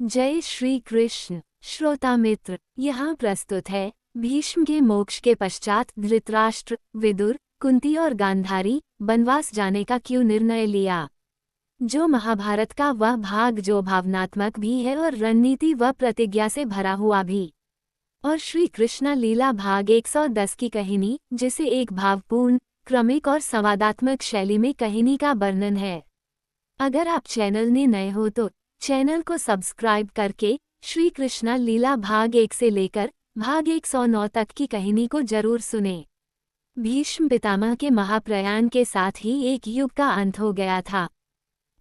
जय श्री कृष्ण। श्रोता मित्र, यहाँ प्रस्तुत है भीष्म के मोक्ष के पश्चात धृतराष्ट्र, विदुर, कुंती और गांधारी वनवास जाने का क्यों निर्णय लिया। जो महाभारत का वह भाग जो भावनात्मक भी है और रणनीति व प्रतिज्ञा से भरा हुआ भी, और श्री कृष्ण लीला भाग 110 की कहानी, जिसे एक भावपूर्ण, क्रमिक और संवादात्मक शैली में कहानी का वर्णन है। अगर आप चैनल में नए हो तो चैनल को सब्सक्राइब करके श्री कृष्ण लीला भाग 1 से लेकर भाग 109 तक की कहानी को जरूर सुने। भीष्म पितामह के महाप्रयाण के साथ ही एक युग का अंत हो गया था।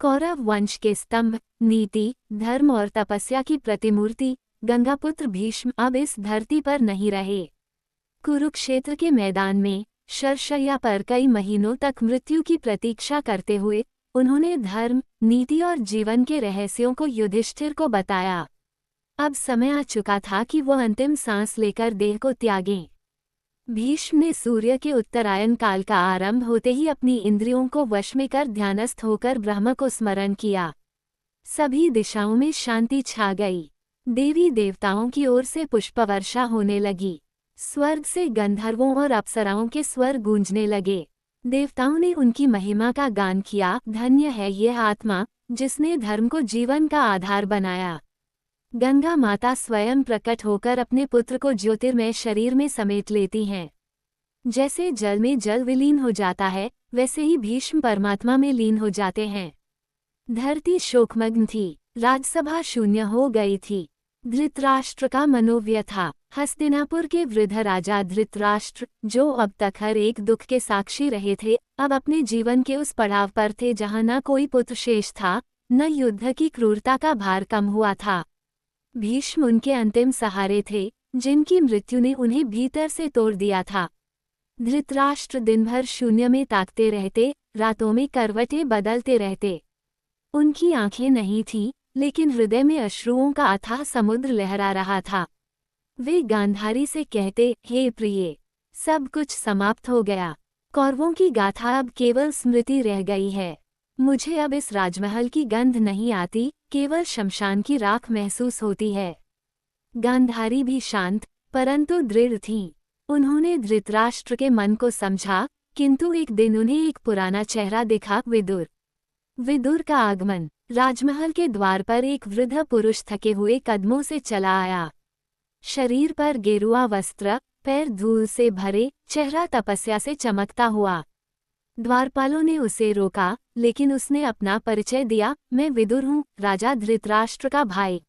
कौरव वंश के स्तंभ, नीति, धर्म और तपस्या की प्रतिमूर्ति गंगापुत्र भीष्म अब इस धरती पर नहीं रहे। कुरुक्षेत्र के मैदान में शरशय्या पर कई महीनों तक मृत्यु की प्रतीक्षा करते हुए उन्होंने धर्म, नीति और जीवन के रहस्यों को युधिष्ठिर को बताया। अब समय आ चुका था कि वो अंतिम सांस लेकर देह को त्यागें। भीष्म ने सूर्य के उत्तरायण काल का आरंभ होते ही अपनी इंद्रियों को वश में कर ध्यानस्थ होकर ब्रह्म को स्मरण किया। सभी दिशाओं में शांति छा गई। देवी देवताओं की ओर से पुष्पवर्षा होने लगी। स्वर्ग से गंधर्वों और अप्सराओं के स्वर गूंजने लगे। देवताओं ने उनकी महिमा का गान किया। धन्य है यह आत्मा जिसने धर्म को जीवन का आधार बनाया। गंगा माता स्वयं प्रकट होकर अपने पुत्र को ज्योतिर्मय शरीर में समेट लेती हैं। जैसे जल में जल विलीन हो जाता है, वैसे ही भीष्म परमात्मा में लीन हो जाते हैं। धरती शोकमग्न थी। राजसभा शून्य हो गई थी। धृतराष्ट्र का मनोव्यथा। हस्तिनापुर के वृद्ध राजा धृतराष्ट्र, जो अब तक हर एक दुख के साक्षी रहे थे, अब अपने जीवन के उस पड़ाव पर थे जहां न कोई पुत्र शेष था, न युद्ध की क्रूरता का भार कम हुआ था। भीष्म उनके अंतिम सहारे थे, जिनकी मृत्यु ने उन्हें भीतर से तोड़ दिया था। धृतराष्ट्र दिन भर शून्य में ताकते रहते, रातों में करवटें बदलते रहते। उनकी आंखें नहीं थीं, लेकिन हृदय में अश्रुओं का अथाह समुद्र लहरा रहा था। वे गांधारी से कहते, हे प्रिय, सब कुछ समाप्त हो गया। कौरवों की गाथा अब केवल स्मृति रह गई है। मुझे अब इस राजमहल की गंध नहीं आती, केवल शमशान की राख महसूस होती है। गांधारी भी शांत परंतु दृढ़ थीं। उन्होंने धृतराष्ट्र के मन को समझा, किंतु एक दिन उन्हें एक पुराना चेहरा दिखा। विदुर का आगमन। राजमहल के द्वार पर एक वृद्ध पुरुष थके हुए कदमों से चला आया। शरीर पर गेरुआ वस्त्र, पैर धूल से भरे, चेहरा तपस्या से चमकता हुआ। द्वारपालों ने उसे रोका, लेकिन उसने अपना परिचय दिया, मैं विदुर हूँ, राजा धृतराष्ट्र का भाई।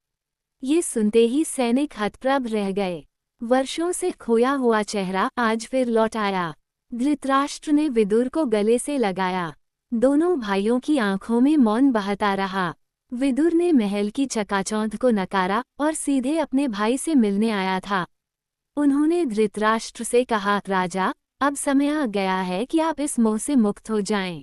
ये सुनते ही सैनिक हतप्रभ रह गए। वर्षों से खोया हुआ चेहरा आज फिर लौट आया। धृतराष्ट्र ने विदुर को गले से लगाया। दोनों भाइयों की आंखों में मौन बहता रहा। विदुर ने महल की चकाचौंध को नकारा और सीधे अपने भाई से मिलने आया था। उन्होंने धृतराष्ट्र से कहा, राजा, अब समय आ गया है कि आप इस मोह से मुक्त हो जाएं।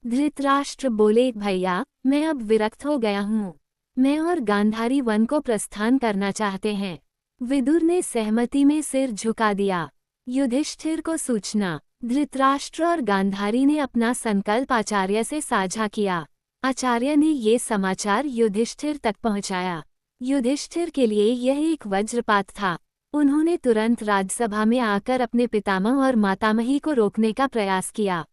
धृतराष्ट्र बोले, भैया, मैं अब विरक्त हो गया हूँ। मैं और गांधारी वन को प्रस्थान करना चाहते हैं। विदुर ने सहमति में सिर झुका दिया। युधिष्ठिर को सूचना। धृतराष्ट्र और गांधारी ने अपना संकल्प आचार्य से साझा किया। आचार्य ने ये समाचार युधिष्ठिर तक पहुंचाया। युधिष्ठिर के लिए यह एक वज्रपात था। उन्होंने तुरंत राजसभा में आकर अपने पितामह और मातामही को रोकने का प्रयास किया।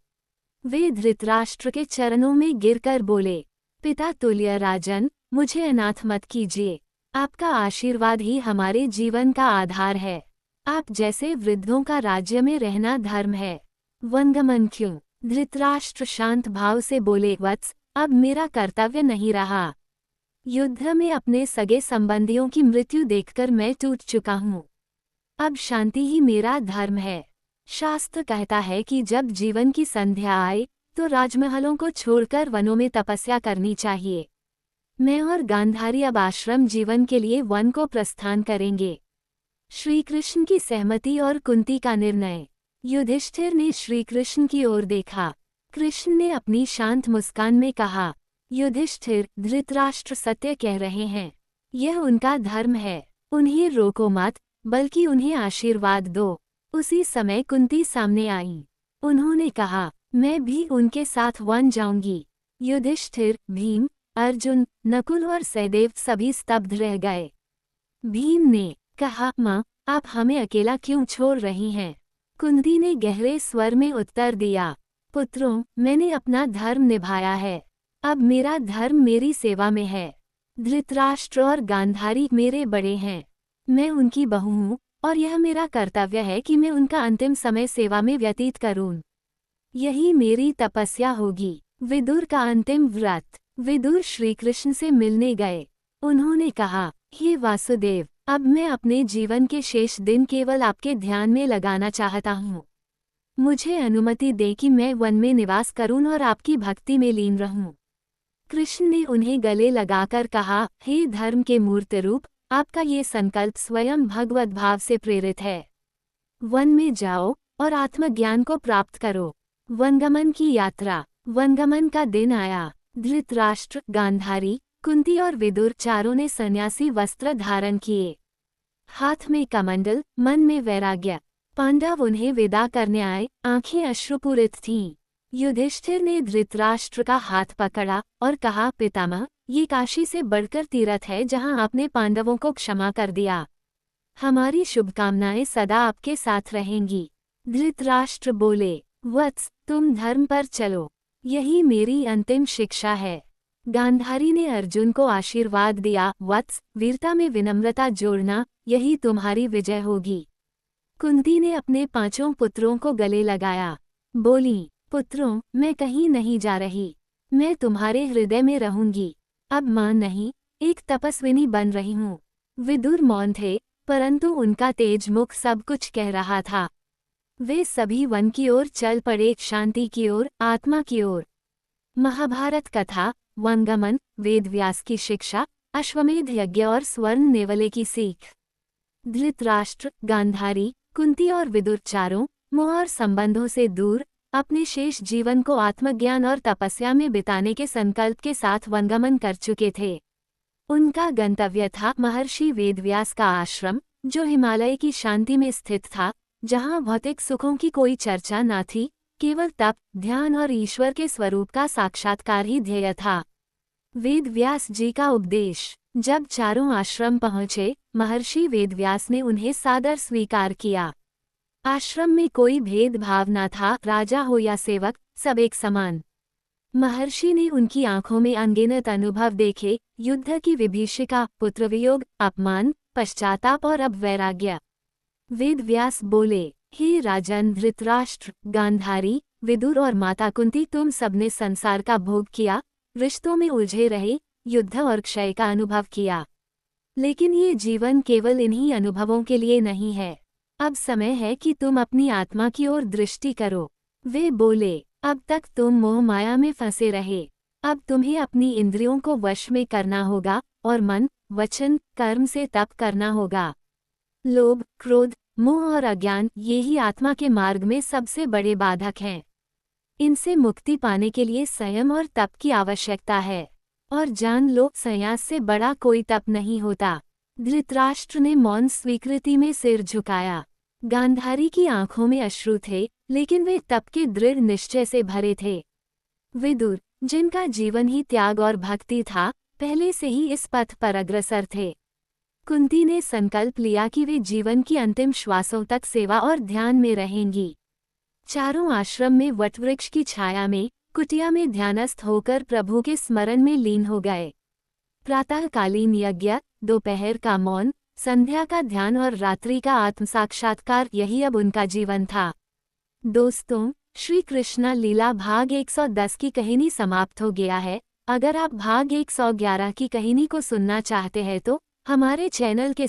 वे धृतराष्ट्र के चरणों में गिरकर बोले, पिता तुल्य राजन, मुझे अनाथ मत कीजिए। आपका आशीर्वाद ही हमारे जीवन का आधार है। आप जैसे वृद्धों का राज्य में रहना धर्म है। वंगमन क्यों? धृतराष्ट्र शांत भाव से बोले, वत्स, अब मेरा कर्तव्य नहीं रहा। युद्ध में अपने सगे संबंधियों की मृत्यु देखकर मैं टूट चुका हूँ। अब शांति ही मेरा धर्म है। शास्त्र कहता है कि जब जीवन की संध्या आए तो राजमहलों को छोड़कर वनों में तपस्या करनी चाहिए। मैं और गांधारी अब आश्रम जीवन के लिए वन को प्रस्थान करेंगे। श्री कृष्ण की सहमति और कुंती का निर्णय। युधिष्ठिर ने श्री कृष्ण की ओर देखा। कृष्ण ने अपनी शांत मुस्कान में कहा, युधिष्ठिर, धृतराष्ट्र सत्य कह रहे हैं। यह उनका धर्म है। उन्हें रोको मत, बल्कि उन्हें आशीर्वाद दो। उसी समय कुंती सामने आई। उन्होंने कहा, मैं भी उनके साथ वन जाऊंगी। युधिष्ठिर, भीम, अर्जुन, नकुल और सहदेव सभी स्तब्ध रह गए। भीम ने कहा, माँ, आप हमें अकेला क्यों छोड़ रही हैं? कुंती ने गहरे स्वर में उत्तर दिया, पुत्रों, मैंने अपना धर्म निभाया है। अब मेरा धर्म मेरी सेवा में है। धृतराष्ट्र और गांधारी मेरे बड़े हैं। मैं उनकी बहू हूँ और यह मेरा कर्तव्य है कि मैं उनका अंतिम समय सेवा में व्यतीत करूँ। यही मेरी तपस्या होगी। विदुर का अंतिम व्रत। विदुर श्रीकृष्ण से मिलने गए। उन्होंने कहा, हे वासुदेव, अब मैं अपने जीवन के शेष दिन केवल आपके ध्यान में लगाना चाहता हूँ। मुझे अनुमति दें कि मैं वन में निवास करूं और आपकी भक्ति में लीन रहूं। कृष्ण ने उन्हें गले लगाकर कहा, हे धर्म के मूर्त रूप, आपका ये संकल्प स्वयं भगवत भाव से प्रेरित है। वन में जाओ और आत्मज्ञान को प्राप्त करो। वनगमन की यात्रा। वनगमन का दिन आया। धृतराष्ट्र, गांधारी, कुंती और विदुर चारों ने सन्यासी वस्त्र धारण किए। हाथ में कमंडल, मन में वैराग्य। पांडव उन्हें विदा करने आए, आंखें अश्रुपूरित थीं। युधिष्ठिर ने धृतराष्ट्र का हाथ पकड़ा और कहा, पितामह, ये काशी से बढ़कर तीर्थ है जहां आपने पांडवों को क्षमा कर दिया। हमारी शुभकामनाएं सदा आपके साथ रहेंगी। धृतराष्ट्र बोले, वत्स, तुम धर्म पर चलो। यही मेरी अंतिम शिक्षा है। गांधारी ने अर्जुन को आशीर्वाद दिया, वत्स, वीरता में विनम्रता जोड़ना, यही तुम्हारी विजय होगी। कुंती ने अपने 5 पुत्रों को गले लगाया। बोली, पुत्रों, मैं कहीं नहीं जा रही। मैं तुम्हारे हृदय में रहूंगी। अब मां नहीं, एक तपस्विनी बन रही हूँ। विदुर मौन थे, परंतु उनका तेज मुख सब कुछ कह रहा था। वे सभी वन की ओर चल पड़े, शांति की ओर, आत्मा की ओर। महाभारत कथा, वनगमन, वेदव्यास की शिक्षा, अश्वमेध यज्ञ और स्वर्ण नेवले की सीख। धृतराष्ट्र, गांधारी, कुंती और विदुर चारों मोह और संबंधों से दूर अपने शेष जीवन को आत्मज्ञान और तपस्या में बिताने के संकल्प के साथ वनगमन कर चुके थे। उनका गंतव्य था महर्षि वेदव्यास का आश्रम, जो हिमालय की शांति में स्थित था, जहां भौतिक सुखों की कोई चर्चा न थी, केवल तप, ध्यान और ईश्वर के स्वरूप का साक्षात्कार ही ध्येय था। वेदव्यास जी का उपदेश। जब चारों आश्रम पहुँचे, महर्षि वेदव्यास ने उन्हें सादर स्वीकार किया। आश्रम में कोई भेदभाव न था, राजा हो या सेवक, सब एक समान। महर्षि ने उनकी आंखों में अनगिनत अनुभव देखे, युद्ध की विभीषिका, पुत्रवियोग, अपमान, पश्चाताप और अब वैराग्य। वेदव्यास बोले, हे राजन धृतराष्ट्र, गांधारी, विदुर और माता कुंती, तुम सबने संसार का भोग किया, रिश्तों में उलझे रहे, युद्ध और क्षय का अनुभव किया। लेकिन ये जीवन केवल इन्हीं अनुभवों के लिए नहीं है। अब समय है कि तुम अपनी आत्मा की ओर दृष्टि करो। वे बोले, अब तक तुम मोह माया में फंसे रहे। अब तुम्हें अपनी इंद्रियों को वश में करना होगा और मन, वचन, कर्म से तप करना होगा। लोभ, क्रोध, मोह और अज्ञान, ये ही आत्मा के मार्ग में सबसे बड़े बाधक हैं। इनसे मुक्ति पाने के लिए संयम और तप की आवश्यकता है। और जान लो, संन्यास से बड़ा कोई तप नहीं होता। धृतराष्ट्र ने मौन स्वीकृति में सिर झुकाया। गांधारी की आंखों में अश्रु थे, लेकिन वे तप के दृढ़ निश्चय से भरे थे। विदुर, जिनका जीवन ही त्याग और भक्ति था, पहले से ही इस पथ पर अग्रसर थे। कुंती ने संकल्प लिया कि वे जीवन की अंतिम श्वासों तक सेवा और ध्यान में रहेंगी। चारों आश्रम में वटवृक्ष की छाया में, कुटिया में ध्यानस्थ होकर प्रभु के स्मरण में लीन हो गए। प्रातःकालीन यज्ञ, दोपहर का मौन, संध्या का ध्यान और रात्रि का आत्मसाक्षात्कार, यही अब उनका जीवन था। दोस्तों, श्री कृष्ण लीला भाग 110 की कहानी समाप्त हो गया है। अगर आप भाग 111 की कहानी को सुनना चाहते हैं तो हमारे चैनल के